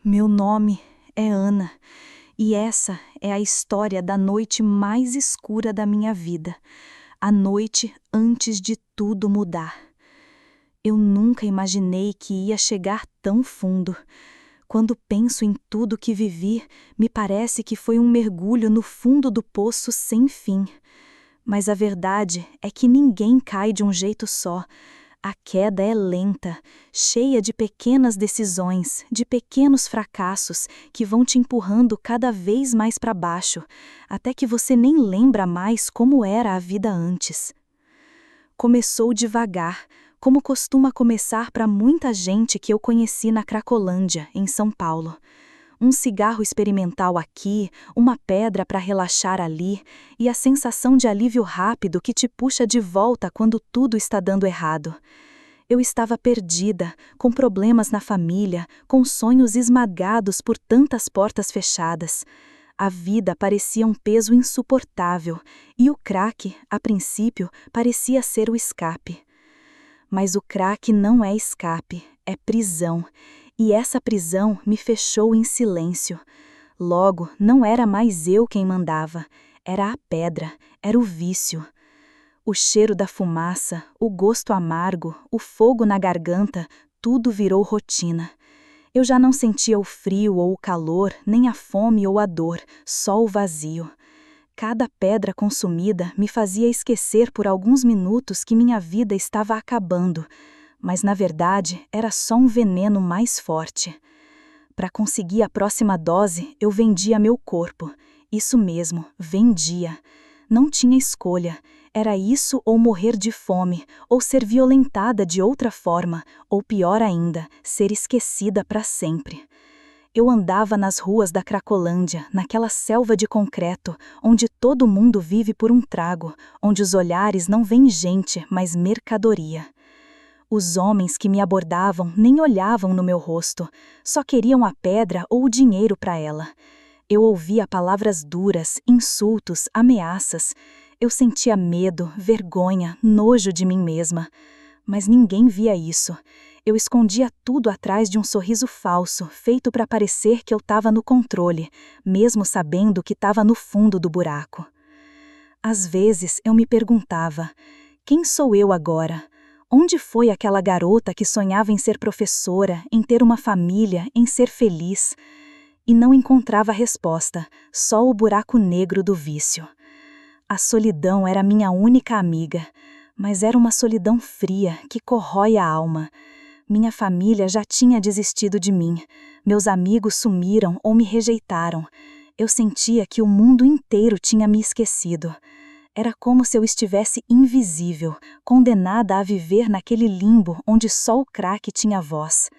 Meu nome é Ana e essa é a história da noite mais escura da minha vida, a noite antes de tudo mudar. Eu nunca imaginei que ia chegar tão fundo. Quando penso em tudo que vivi, me parece que foi um mergulho no fundo do poço sem fim. Mas a verdade é que ninguém cai de um jeito só. A queda é lenta, cheia de pequenas decisões, de pequenos fracassos que vão te empurrando cada vez mais para baixo, até que você nem lembra mais como era a vida antes. Começou devagar, como costuma começar para muita gente que eu conheci na Cracolândia, em São Paulo. Um cigarro experimental aqui, uma pedra para relaxar ali, e a sensação de alívio rápido que te puxa de volta quando tudo está dando errado. Eu estava perdida, com problemas na família, com sonhos esmagados por tantas portas fechadas. A vida parecia um peso insuportável, e o crack, a princípio, parecia ser o escape. Mas o crack não é escape, é prisão. E essa prisão me fechou em silêncio. Logo, não era mais eu quem mandava, era a pedra, era o vício. O cheiro da fumaça, o gosto amargo, o fogo na garganta, tudo virou rotina. Eu já não sentia o frio ou o calor, nem a fome ou a dor, só o vazio. Cada pedra consumida me fazia esquecer por alguns minutos que minha vida estava acabando, mas na verdade era só um veneno mais forte. Para conseguir a próxima dose, eu vendia meu corpo. Isso mesmo, vendia. Não tinha escolha. Era isso ou morrer de fome, ou ser violentada de outra forma, ou pior ainda, ser esquecida para sempre. Eu andava nas ruas da Cracolândia, naquela selva de concreto, onde todo mundo vive por um trago, onde os olhares não veem gente, mas mercadoria. Os homens que me abordavam nem olhavam no meu rosto, só queriam a pedra ou o dinheiro para ela. Eu ouvia palavras duras, insultos, ameaças. Eu sentia medo, vergonha, nojo de mim mesma. Mas ninguém via isso. Eu escondia tudo atrás de um sorriso falso, feito para parecer que eu estava no controle, mesmo sabendo que estava no fundo do buraco. Às vezes eu me perguntava: quem sou eu agora? Onde foi aquela garota que sonhava em ser professora, em ter uma família, em ser feliz? E não encontrava resposta, só o buraco negro do vício. A solidão era minha única amiga, mas era uma solidão fria que corrói a alma. Minha família já tinha desistido de mim, meus amigos sumiram ou me rejeitaram. Eu sentia que o mundo inteiro tinha me esquecido. Era como se eu estivesse invisível, condenada a viver naquele limbo onde só o crack tinha voz.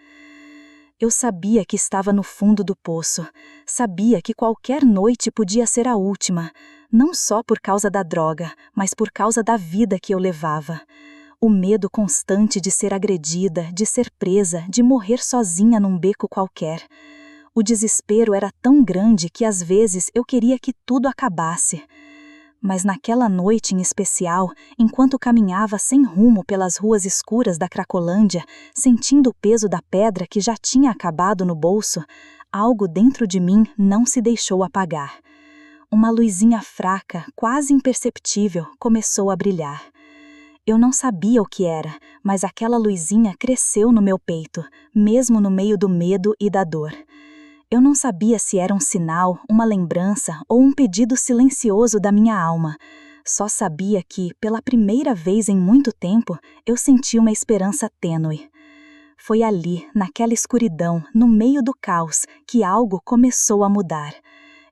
Eu sabia que estava no fundo do poço, sabia que qualquer noite podia ser a última, não só por causa da droga, mas por causa da vida que eu levava. O medo constante de ser agredida, de ser presa, de morrer sozinha num beco qualquer. O desespero era tão grande que às vezes eu queria que tudo acabasse. Mas naquela noite em especial, enquanto caminhava sem rumo pelas ruas escuras da Cracolândia, sentindo o peso da pedra que já tinha acabado no bolso, algo dentro de mim não se deixou apagar. Uma luzinha fraca, quase imperceptível, começou a brilhar. Eu não sabia o que era, mas aquela luzinha cresceu no meu peito, mesmo no meio do medo e da dor. Eu não sabia se era um sinal, uma lembrança ou um pedido silencioso da minha alma. Só sabia que, pela primeira vez em muito tempo, eu senti uma esperança tênue. Foi ali, naquela escuridão, no meio do caos, que algo começou a mudar.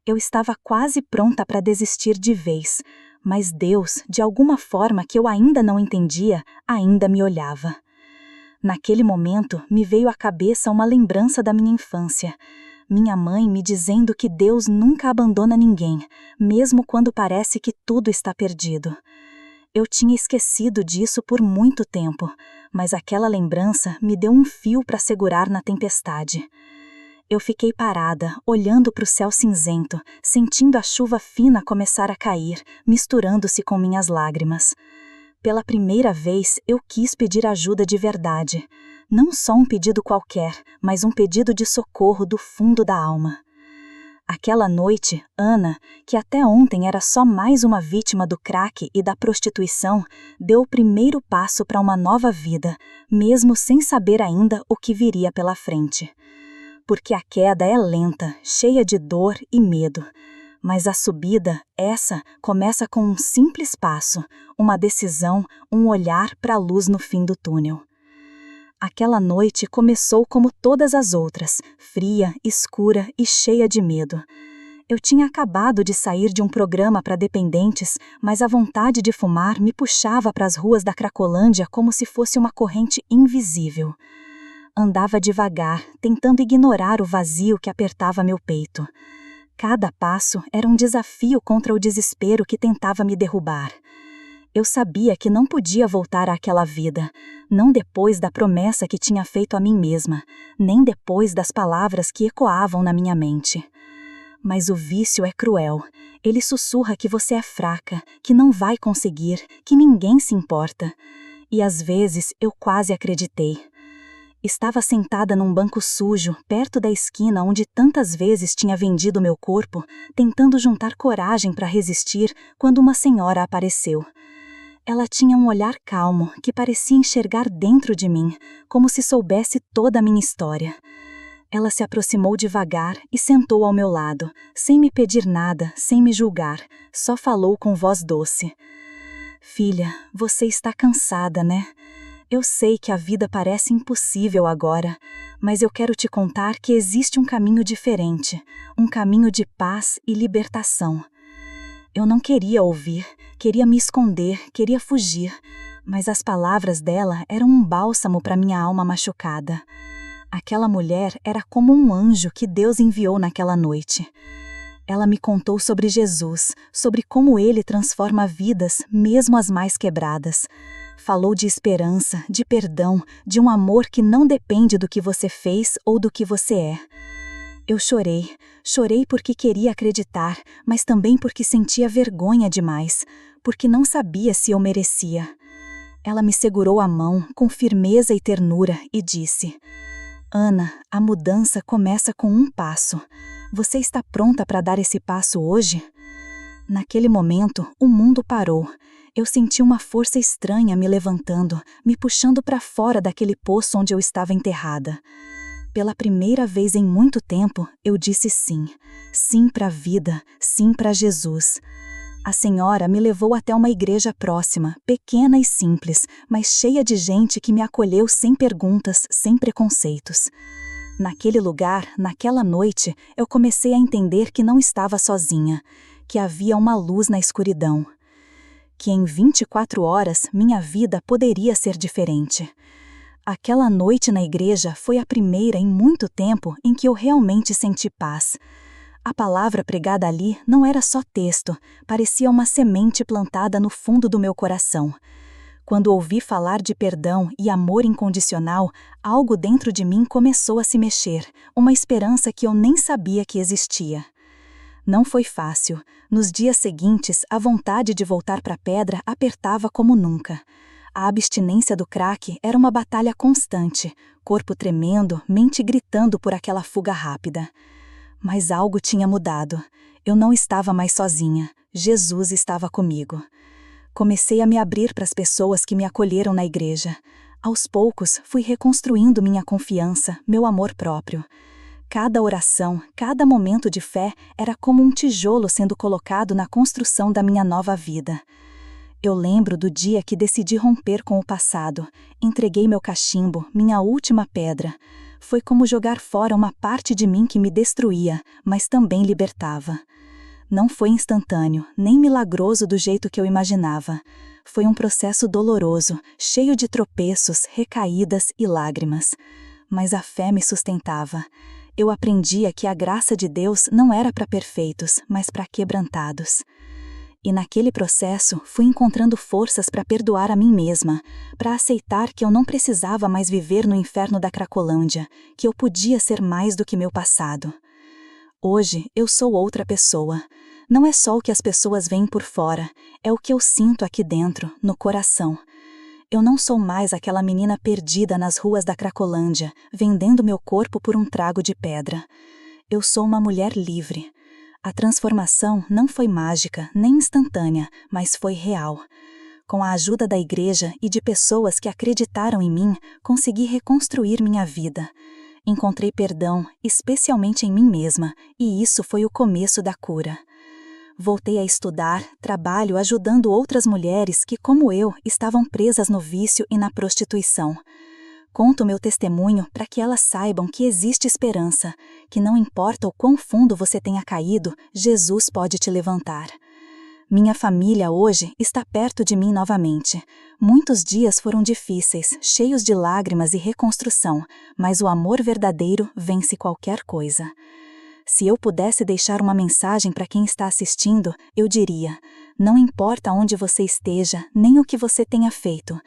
Eu estava quase pronta para desistir de vez, mas Deus, de alguma forma que eu ainda não entendia, ainda me olhava. Naquele momento, me veio à cabeça uma lembrança da minha infância. Minha mãe me dizendo que Deus nunca abandona ninguém, mesmo quando parece que tudo está perdido. Eu tinha esquecido disso por muito tempo, mas aquela lembrança me deu um fio para segurar na tempestade. Eu fiquei parada, olhando para o céu cinzento, sentindo a chuva fina começar a cair, misturando-se com minhas lágrimas. Pela primeira vez, eu quis pedir ajuda de verdade. Não só um pedido qualquer, mas um pedido de socorro do fundo da alma. Aquela noite, Ana, que até ontem era só mais uma vítima do crack e da prostituição, deu o primeiro passo para uma nova vida, mesmo sem saber ainda o que viria pela frente. Porque a queda é lenta, cheia de dor e medo. Mas a subida, essa, começa com um simples passo, uma decisão, um olhar para a luz no fim do túnel. Aquela noite começou como todas as outras, fria, escura e cheia de medo. Eu tinha acabado de sair de um programa para dependentes, mas a vontade de fumar me puxava para as ruas da Cracolândia como se fosse uma corrente invisível. Andava devagar, tentando ignorar o vazio que apertava meu peito. Cada passo era um desafio contra o desespero que tentava me derrubar. Eu sabia que não podia voltar àquela vida, não depois da promessa que tinha feito a mim mesma, nem depois das palavras que ecoavam na minha mente. Mas o vício é cruel. Ele sussurra que você é fraca, que não vai conseguir, que ninguém se importa. E às vezes eu quase acreditei. Estava sentada num banco sujo, perto da esquina onde tantas vezes tinha vendido meu corpo, tentando juntar coragem para resistir, quando uma senhora apareceu. Ela tinha um olhar calmo, que parecia enxergar dentro de mim, como se soubesse toda a minha história. Ela se aproximou devagar e sentou ao meu lado, sem me pedir nada, sem me julgar, só falou com voz doce. Filha, você está cansada, né? Eu sei que a vida parece impossível agora, mas eu quero te contar que existe um caminho diferente, um caminho de paz e libertação. Eu não queria ouvir, queria me esconder, queria fugir, mas as palavras dela eram um bálsamo para minha alma machucada. Aquela mulher era como um anjo que Deus enviou naquela noite. Ela me contou sobre Jesus, sobre como ele transforma vidas, mesmo as mais quebradas. Falou de esperança, de perdão, de um amor que não depende do que você fez ou do que você é. Eu chorei porque queria acreditar, mas também porque sentia vergonha demais, porque não sabia se eu merecia. Ela me segurou a mão com firmeza e ternura e disse: Ana, a mudança começa com um passo. Você está pronta para dar esse passo hoje? Naquele momento, o mundo parou. Eu senti uma força estranha me levantando, me puxando para fora daquele poço onde eu estava enterrada. Pela primeira vez em muito tempo, eu disse sim. Sim para a vida, sim para Jesus. A senhora me levou até uma igreja próxima, pequena e simples, mas cheia de gente que me acolheu sem perguntas, sem preconceitos. Naquele lugar, naquela noite, eu comecei a entender que não estava sozinha, que havia uma luz na escuridão. Que em 24 horas minha vida poderia ser diferente. Aquela noite na igreja foi a primeira em muito tempo em que eu realmente senti paz. A palavra pregada ali não era só texto, parecia uma semente plantada no fundo do meu coração. Quando ouvi falar de perdão e amor incondicional, algo dentro de mim começou a se mexer, uma esperança que eu nem sabia que existia. Não foi fácil. Nos dias seguintes, a vontade de voltar para a pedra apertava como nunca. A abstinência do crack era uma batalha constante, corpo tremendo, mente gritando por aquela fuga rápida. Mas algo tinha mudado. Eu não estava mais sozinha. Jesus estava comigo. Comecei a me abrir para as pessoas que me acolheram na igreja. Aos poucos, fui reconstruindo minha confiança, meu amor próprio. Cada oração, cada momento de fé era como um tijolo sendo colocado na construção da minha nova vida. Eu lembro do dia que decidi romper com o passado. Entreguei meu cachimbo, minha última pedra. Foi como jogar fora uma parte de mim que me destruía, mas também libertava. Não foi instantâneo, nem milagroso do jeito que eu imaginava. Foi um processo doloroso, cheio de tropeços, recaídas e lágrimas. Mas a fé me sustentava. Eu aprendia que a graça de Deus não era para perfeitos, mas para quebrantados. E naquele processo, fui encontrando forças para perdoar a mim mesma, para aceitar que eu não precisava mais viver no inferno da Cracolândia, que eu podia ser mais do que meu passado. Hoje, eu sou outra pessoa. Não é só o que as pessoas veem por fora, é o que eu sinto aqui dentro, no coração. Eu não sou mais aquela menina perdida nas ruas da Cracolândia, vendendo meu corpo por um trago de pedra. Eu sou uma mulher livre. A transformação não foi mágica nem instantânea, mas foi real. Com a ajuda da igreja e de pessoas que acreditaram em mim, consegui reconstruir minha vida. Encontrei perdão, especialmente em mim mesma, e isso foi o começo da cura. Voltei a estudar, trabalho ajudando outras mulheres que, como eu, estavam presas no vício e na prostituição. Conto meu testemunho para que elas saibam que existe esperança, que não importa o quão fundo você tenha caído, Jesus pode te levantar. Minha família hoje está perto de mim novamente. Muitos dias foram difíceis, cheios de lágrimas e reconstrução, mas o amor verdadeiro vence qualquer coisa. Se eu pudesse deixar uma mensagem para quem está assistindo, eu diria: não importa onde você esteja, nem o que você tenha feito,